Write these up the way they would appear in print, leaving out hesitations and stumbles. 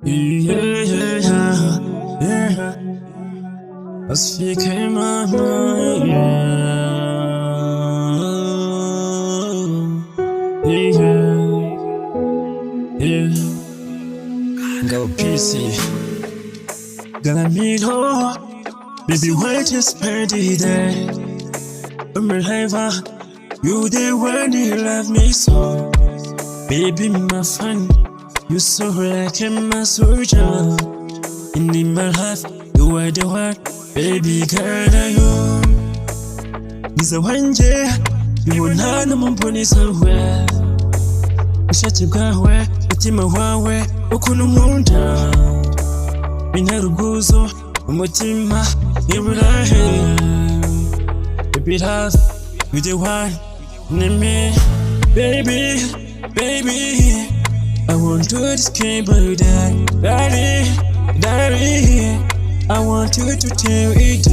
Yeah, yeah, yeah. As fiquei mamãe. Yeah, yeah. Go PC. Gonna meet her. Baby, why just spend the day? I'm you the one you love me so. Baby, my friend, you so like my soldier. In my life, you are the one. Baby girl, are you? Is a one day, you will not know my body somewhere. I shut you go away, but in my way, Okunumunda. Minaruguzo, Umutima, Ibulahe. Baby, love, you the one, me, baby, baby. I want to escape, but daddy, daddy. I want you to tell it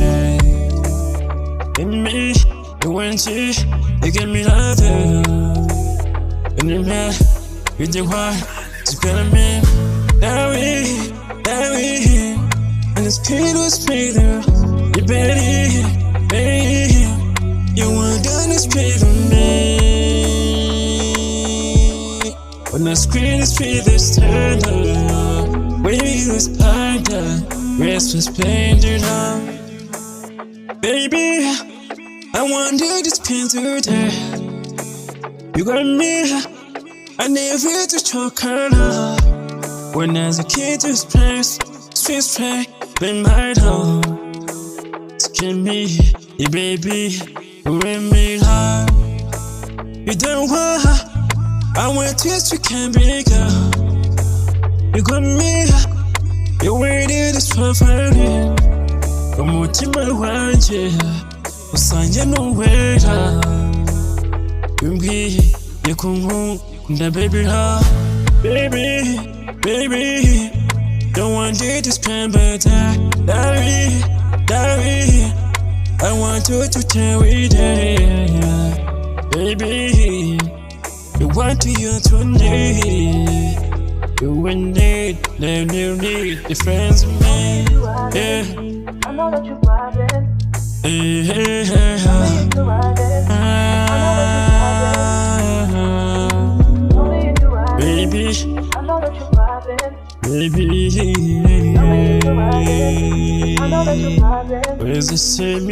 in me, you want you get me love and in me, you the one, it's gonna be that way, and it's paid was paid, you baby, baby, you want done is paid on me, when the screen is paid this turn, baby was spider. Rest was painted on. Baby, I want you to spend today. You got me, I never to choke her love. When as a kid to space, sweet play, been my home. Skin me, yeah, baby, with me love. You don't want, I want you to can be girl. You got me. You waited this for me. Umutima wanje usanje nowera. Yumbwiye kunkunda baby ha. Baby, baby. Don't want you to spend my time. Daddy, daddy. I want you to tell me that. Baby, you want to hear tonight. You and need, they need the friends of me. Yeah. I know that you're riding. Yeah. Baby. I know that you're riding. Baby. I know that you're riding. Where's the same